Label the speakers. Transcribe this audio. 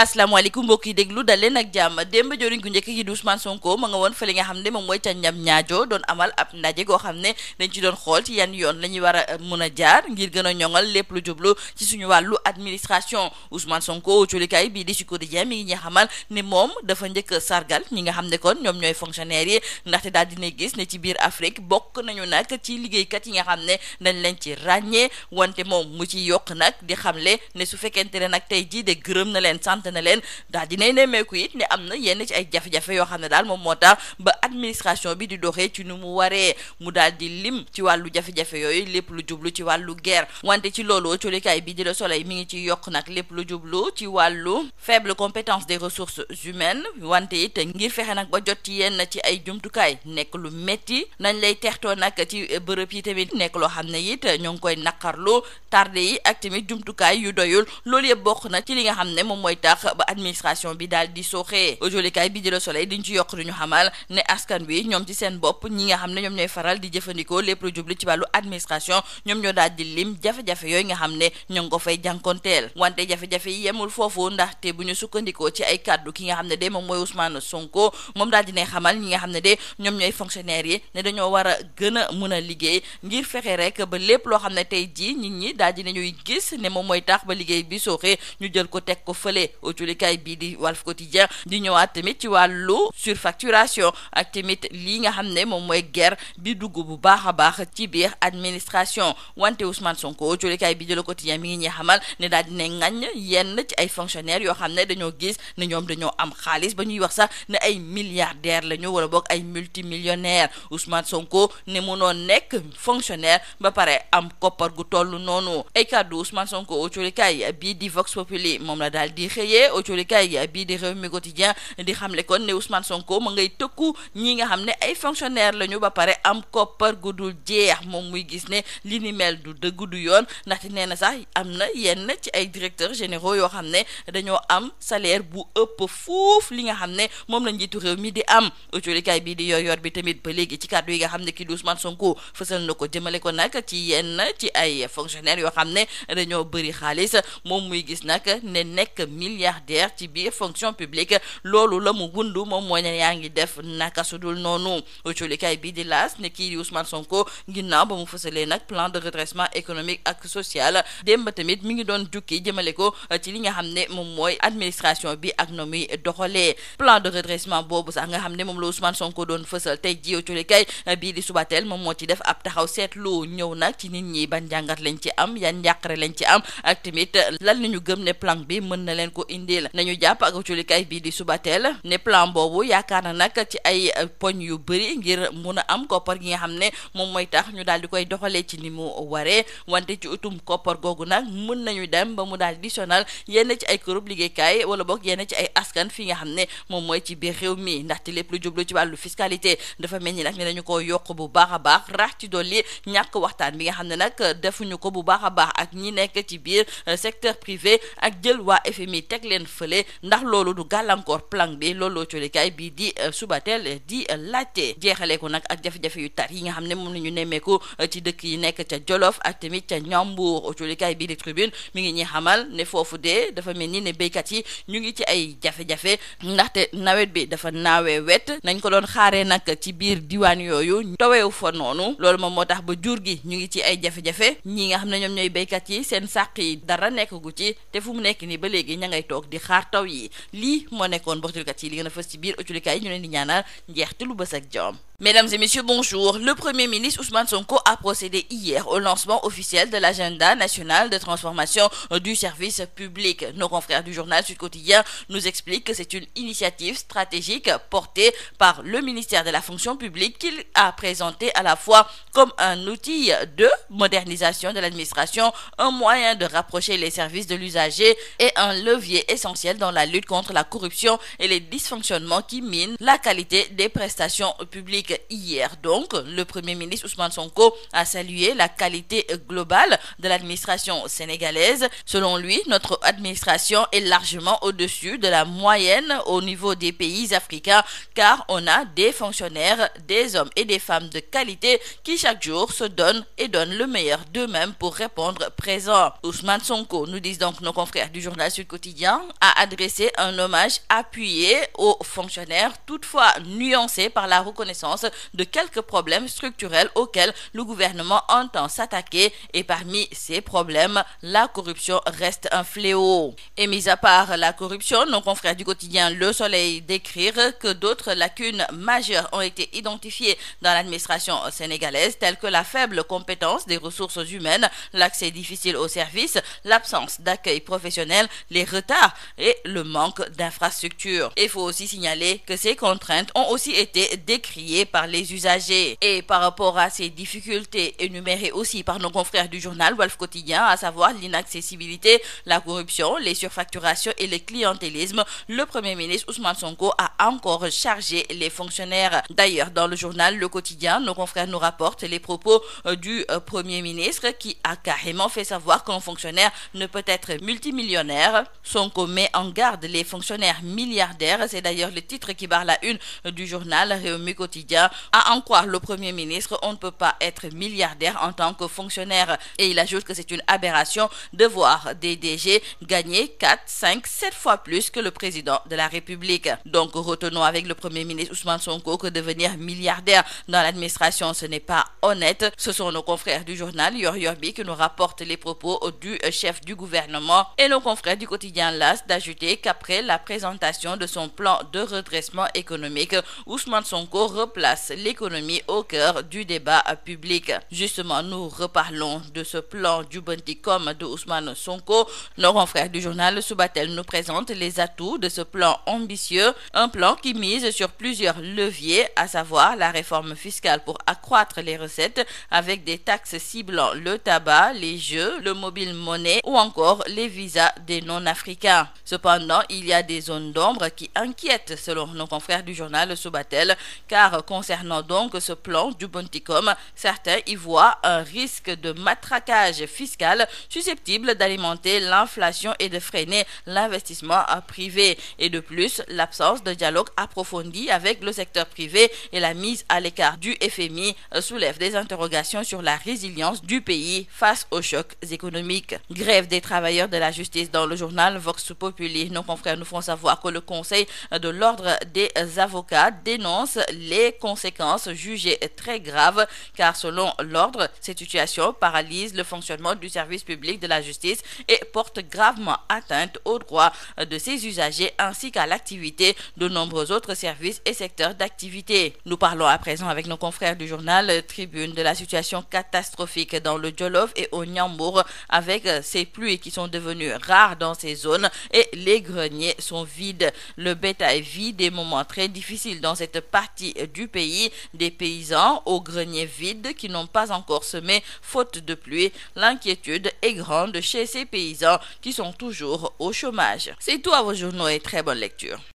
Speaker 1: asalaamaaleykum mbokk yi déglu dal leen ak jàmm démb joriñ gu njëkk yi di Ousmane Sonko ma nga woon fa li nga xam ne moom mooy ca ñam ñaajo doon amal ab ndaje goo xam ne dañ ci doon xool ci yan yoon la ñuy war a mën a jaar ngir gën a ñoŋal lépp lu jublu ci suñu wàllu administration Ousmane Sonko colikaay bii di Sud Quotidien mi ngi ñuy xamal ne moom dafa njëkk sargal ñi nga xam ne kon ñoom ñooy fonctionnaires yi ndaxte daal dina gis ne ci biir Afrique bokk nañu nag ci liggéeykat yi nga xam ne dañ leen ci ràññee wante moom mu ci yokk nag di xamle ne su fekkente ne nag tey jii de gërëm na leen sant na leen daal dinay nemmeeku it ne am na yenn ci ay jafe-jafe yoo xam ne daal moom moo tax ba administration bi di doxee ci nu mu waree mu daal di lim ci wàllu jafe-jafe yooyu lépp lu jublu ci wàllu guerre wante ci loolu colikaay bi di Le Soleil mi ngi ci yokk nag lépp lu jublu ci wàllu faible compétence des ressources humaines wante it ngir fexe nag ba jot ci yenn ci ay jumtukaay nekk lu metti nañ lay teextoo nag ci bërëb yi tamit nekk loo xam ne it ñoo ngi koy naqarlu tardé yi ak tamit jumtukaay yu doyul loolu yëpp bokk na ci li nga xam ne moom mooy tax ba administration bi daal di sooxee jolikaay bi di Le Soleil diñ ci yokk duñu xamal ne askan wi ñoom ci seen bopp ñi nga xam ne ñoom ñooy faral di jëfandikoo lépp lu jublu ci wàllu administration ñoom ñoo daal di lim jafe-jafe yooyu nga xam ne ñoo ngi ko fay jànkonteel wante jafe-jafe yi yemul foofu ndaxte bu ñu sukkandikoo ci ay kàddu ki nga xam ne de moom mooy Ousmane Sonko moom daal dinay xamal ñi nga xam ne de ñoom ñooy fonctionnaires yi ne dañoo war a gën a mën a liggéey ngir fexe rek ba lépp loo xam ne tey jii nit ñi daal dinañuy gis ne moom mooy tax ba liggéey bi sooxee ñu jël ko teg ko fële kay bii di Walf Quotidien di ñëwaat tamit ci wàllu surfacturation ak tamit lii nga xam ne moom mooy guerre bi dugg bu baax a baax ci biir administration wante Ousmane Sonko colikaay bi di Le Quotidien mi ngi ñuy xamal ne daal dina ŋaññ yenn ci ay fonctionnaires yoo xam ne dañoo gis ne ñoom dañoo am xaalis ba ñuy wax sax ne ay milliardaires la ñu wala boog ay multimillionnaires Ousmane Sonko ne mënoo nekk fonctionnaire ba pare am koppar gu toll noonu ay kàddu Ousmane Sonko colikaay bii di Vox Populi moom la daal di xëyee colikaay bii di Rewmi Quotidien di xamle kon ne Ousmane Sonko ma ngay tëkku ñi nga xam ne ay fonctionnaire lañu ba pare am koppar gu dul jeex moom muy gis ne li ni mel du dëgg du yoon ndaxte nee na sax am na yenn ci ay directeurs généraux yoo xam ne dañoo am salaire bu ëpp fuuf li nga xam ne moom la njiitu réew mi di am colikaay bii di yor bi tamit ba léegi ci kàddu yi nga xam ne kii di Ousmane Sonko fësal na ko jëmale ko nag ci yenn ci ay fonctionnaires yoo xam ne dañoo bëri xaalis moom muy gis nag ne nekk milliardaire ci biir fonction publique loolu la mu wundu moom moo ne yaa ngi def naka su dul noonu colikaay bii di L'As ne kii di Ousmane Sonko ginnaaw ba mu fësalee nag plan de redressement économique ak social démb tamit mi ngi doon jukki jëmale ko ci li nga xam ne moom mooy administration bi ak no muy doxalee plan de redressement boobu sax nga xam ne moom la Ousmane Sonko doon fësal tey ji colikaay bii di Subatel moom moo ci def ab taxaw seetlu ñëw nag ci nit ñi ban jàngat lañ ci am yan njàqare lañ ci am ak tamit lan nañu gëm ne plan bi mën na leen ko indil nañu jàpp ak colikaay bii di Subatel ne plan boobu yaakaar na nag ci ay poñ yu bëri ngir mun a am koppar gi nga xam ne moom mooy tax ñu daal di koy doxalee ci ni mu waree wante ci utum koppar googu nag mun nañu dem ba mu daal di sonal yenn ci ay kërub liggéeykaay wala boog yenn ci ay askan fi nga xam ne moom mooy ci biir réew mi ndaxte lépp lu jublu ci wàllu fiscalité dafa mel ni nag ne dañu ko yokk bu baax a baax rax ci dolli ñàkk waxtaan bi nga xam ne nag defuñu ko bu baax a baax ak ñi nekk ci biir secteur privé ak jël waa FMI teg leen fële ndax loolu du gàllankoor plan bi looloo colikaay bii di Subatel di laajte jeexalee ko nag ak jafe-jafe yu tar yi nga xam ne moom la ñu nemmeeku ci dëkk yi nekk ca Jolof ak tamit ca Ñambuur colikaay bii di Tribune mi ngi ñuy xamal ne foofu de dafa mel ni ne béykat yi ñu ngi ci ay jafe-jafe ndaxte nawet bi dafa naawee wet nañ ko doon xaaree nag ci biir diwaan yooyu taweewu fa noonu loolu moom moo tax ba jur gi ñu ngi ci ay jafe-jafe ñi nga xam ne ñoom ñooy béykat yi seen sàq yi dara nekk gu ci te fu mu nekk nii ba léegi ña ngay toog di xaar taw yi lii moo nekkoon boxtulikat yi li gën a fës ci biir ëcculikaay yi ñu leen di ñaanal njeexte lu bës ak jom. Mesdames et messieurs, bonjour. Le Premier ministre Ousmane Sonko a procédé hier au lancement officiel de l'agenda national de transformation du service public. Nos confrères du journal Sud Quotidien nous expliquent que c'est une initiative stratégique portée par le ministère de la fonction publique qu'il a présenté à la fois comme un outil de modernisation de l'administration, un moyen de rapprocher les services de l'usager et un levier essentiel dans la lutte contre la corruption et les dysfonctionnements qui minent la qualité des prestations publiques. République. Hier donc, le Premier ministre Ousmane Sonko a salué la qualité globale de l'administration sénégalaise. Selon lui, notre administration est largement au-dessus de la moyenne au niveau des pays africains, car on a des fonctionnaires, des hommes et des femmes de qualité qui chaque jour se donnent et donnent le meilleur d'eux-mêmes pour répondre présent. Ousmane Sonko, nous disent donc nos confrères du journal Sud Quotidien, a adressé un hommage appuyé aux fonctionnaires, toutefois nuancé par la reconnaissance de quelques problèmes structurels auxquels le gouvernement entend s'attaquer, et parmi ces problèmes, la corruption reste un fléau. Et mis à part la corruption, nos confrères du quotidien Le Soleil décrivent que d'autres lacunes majeures ont été identifiées dans l'administration sénégalaise, telles que la faible compétence des ressources humaines, l'accès difficile aux services, l'absence d'accueil professionnel, les retards et le manque d'infrastructures. Il faut aussi signaler que ces contraintes ont aussi été décriées par les usagers. Et par rapport à ces difficultés énumérées aussi par nos confrères du journal Walf Quotidien, à savoir l'inaccessibilité, la corruption, les surfacturations et le clientélisme, le Premier ministre Ousmane Sonko a encore chargé les fonctionnaires. D'ailleurs, dans le journal Le Quotidien, nos confrères nous rapportent les propos du Premier ministre qui a carrément fait savoir qu'un fonctionnaire ne peut être multimillionnaire. Sonko met en garde les fonctionnaires milliardaires. C'est d'ailleurs le titre qui barre la une du journal Rewmi Quotidien. À en croire le Premier ministre, on ne peut pas être milliardaire en tant que fonctionnaire. Et il ajoute que c'est une aberration de voir des DG gagner 4, 5, 7 fois plus que le président de la République. Donc retenons avec le Premier ministre Ousmane Sonko que devenir milliardaire dans l'administration, ce n'est pas honnête. Ce sont nos confrères du journal Yor Yorbi qui nous rapportent les propos du chef du gouvernement, et nos confrères du quotidien L'As d'ajouter qu'après la présentation de son plan de redressement économique, Ousmane Sonko replace l'économie au cœur du débat public. Justement, nous reparlons de ce plan Jubbanti-Com de Ousmane Sonko. Nos confrères du journal Subatel nous présentent les atouts de ce plan ambitieux, un plan qui mise sur plusieurs leviers, à savoir la réforme fiscale pour accroître les recettes avec des taxes ciblant le tabac, les jeux, le mobile monnaie ou encore les visas des non-africains. Cependant, il y a des zones d'ombre qui inquiètent selon nos confrères du journal Subatel, car concernant donc ce plan Jubbanti-Com, certains y voient un risque de matraquage fiscal susceptible d'alimenter l'inflation et de freiner l'investissement privé. Et de plus, l'absence de dialogue approfondi avec le secteur privé et la mise à l'écart du FMI soulèvent des interrogations sur la résilience du pays face aux chocs économiques. Grève des travailleurs de la justice dans le journal Vox Populi. Nos confrères nous font savoir que le Conseil de l'ordre des avocats dénonce les conséquences jugées très graves, car selon l'ordre, cette situation paralyse le fonctionnement du service public de la justice et porte gravement atteinte aux droits de ses usagers ainsi qu'à l'activité de nombreux autres services et secteurs d'activité. Nous parlons à présent avec nos confrères du journal Tribune de la situation catastrophique dans le Jolof et au Niambour, avec ces pluies qui sont devenues rares dans ces zones et les greniers sont vides. Le bétail vit des moments très difficiles dans cette partie du pays, des paysans aux greniers vides qui n'ont pas encore semé faute de pluie. L'inquiétude est grande chez ces paysans qui sont toujours au chômage. C'est tout à vos journaux et très bonne lecture.